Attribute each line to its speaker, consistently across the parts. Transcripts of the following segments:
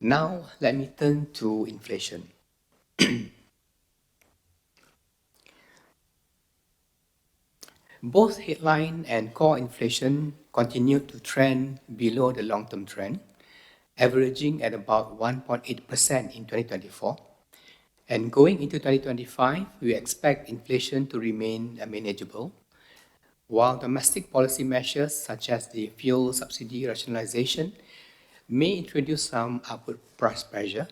Speaker 1: Now, let me turn to inflation. Both headline and core inflation continued to trend below the long-term trend, averaging at about 1.8% in 2024. And going into 2025, we expect inflation to remain manageable, while domestic policy measures such as the fuel subsidy rationalization may introduce some upward price pressure.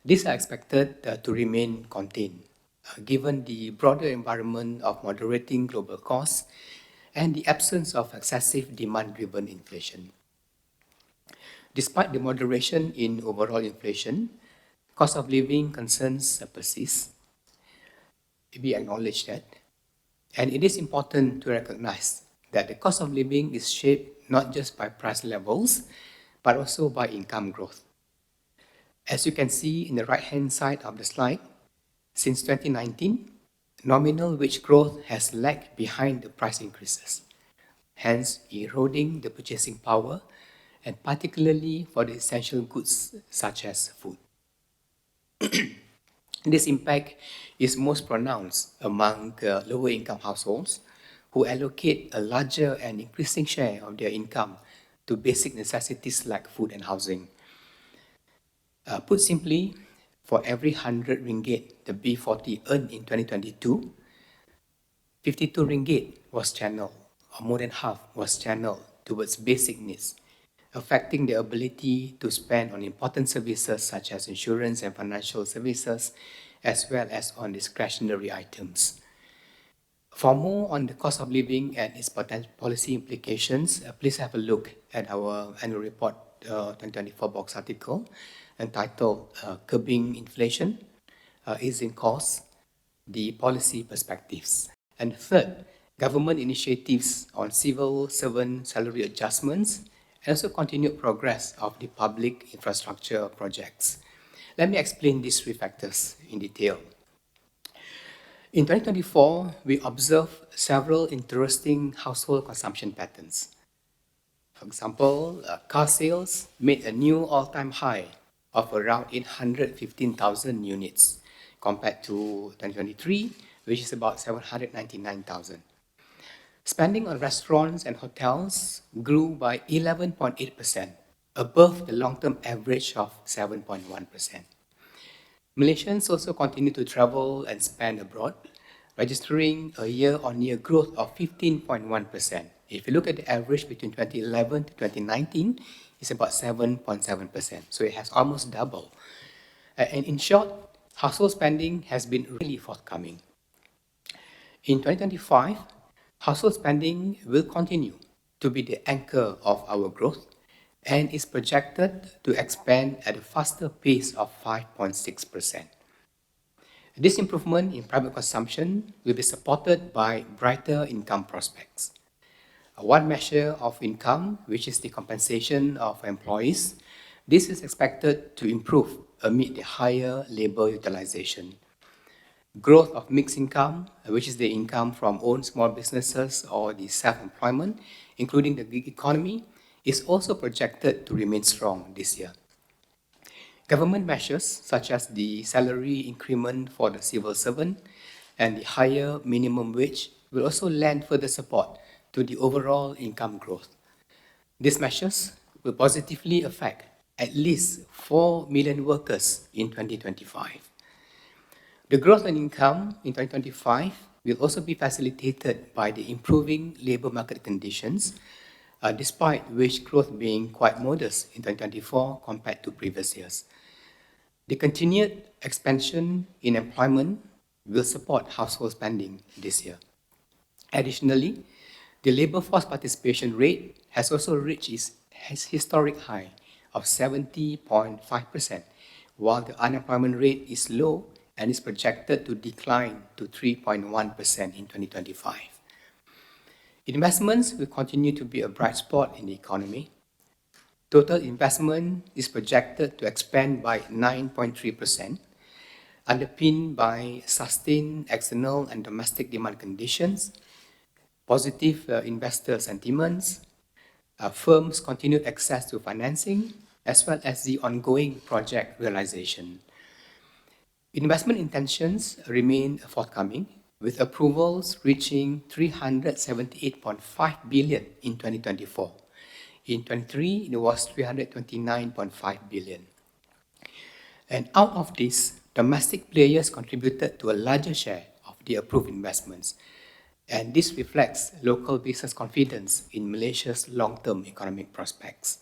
Speaker 1: These are expected to remain contained, given the broader environment of moderating global costs and the absence of excessive demand-driven inflation. Despite the moderation in overall inflation, cost of living concerns persist. We acknowledge that. And it is important to recognize that the cost of living is shaped not just by price levels, but also by income growth. As you can see in the right-hand side of the slide, since 2019, nominal wage growth has lagged behind the price increases, hence eroding the purchasing power, and particularly for the essential goods such as food. This impact is most pronounced among lower income households who allocate a larger and increasing share of their income to basic necessities like food and housing. Put simply, for every 100 ringgit the B40 earned in 2022, 52 ringgit was channeled, or more than half was channeled towards basic needs, affecting their ability to spend on important services such as insurance and financial services, as well as on discretionary items. For more on the cost of living and its potential policy implications, please have a look at our annual report 2024 box article entitled Curbing Inflation, Easing Costs, the Policy Perspectives. And third, government initiatives on civil servant salary adjustments and also continued progress of the public infrastructure projects. Let me explain these three factors in detail. In 2024, we observed several interesting household consumption patterns. For example, car sales made a new all-time high of around 815,000 units compared to 2023, which is about 799,000. Spending on restaurants and hotels grew by 11.8%, above the long-term average of 7.1%. Malaysians also continue to travel and spend abroad, registering a year-on-year growth of 15.1%. If you look at the average between 2011 to 2019, it's about 7.7%. So it has almost doubled. And in short, household spending has been really forthcoming. In 2025, household spending will continue to be the anchor of our growth and is projected to expand at a faster pace of 5.6%. This improvement in private consumption will be supported by brighter income prospects. One measure of income, which is the compensation of employees, this is expected to improve amid the higher labor utilization. Growth of mixed income, which is the income from own small businesses or the self-employment, including the gig economy, is also projected to remain strong this year. Government measures such as the salary increment for the civil servant and the higher minimum wage will also lend further support to the overall income growth. These measures will positively affect at least 4 million workers in 2025. The growth in income in 2025 will also be facilitated by the improving labor market conditions, despite wage growth being quite modest in 2024 compared to previous years. The continued expansion in employment will support household spending this year. Additionally, the labor force participation rate has also reached its historic high of 70.5%, while the unemployment rate is low and is projected to decline to 3.1% in 2025. Investments will continue to be a bright spot in the economy. Total investment is projected to expand by 9.3%, underpinned by sustained external and domestic demand conditions, positive investor sentiments, firms' continued access to financing, as well as the ongoing project realization. Investment intentions remain forthcoming, with approvals reaching 378.5 billion in 2024. In 23, it was 329.5 billion. And out of this, domestic players contributed to a larger share of the approved investments. And this reflects local business confidence in Malaysia's long-term economic prospects.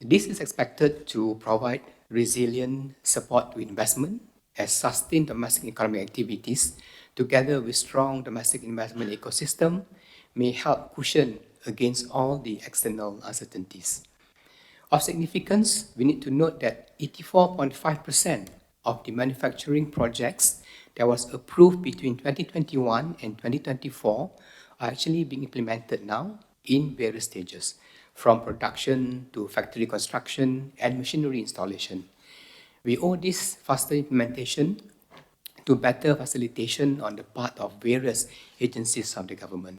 Speaker 1: This is expected to provide resilient support to investment as sustained domestic economic activities, together with strong domestic investment ecosystem, may help cushion against all the external uncertainties. Of significance, we need to note that 84.5% of the manufacturing projects that was approved between 2021 and 2024 are actually being implemented now in various stages, from production to factory construction and machinery installation. We owe this faster implementation to better facilitation on the part of various agencies of the government.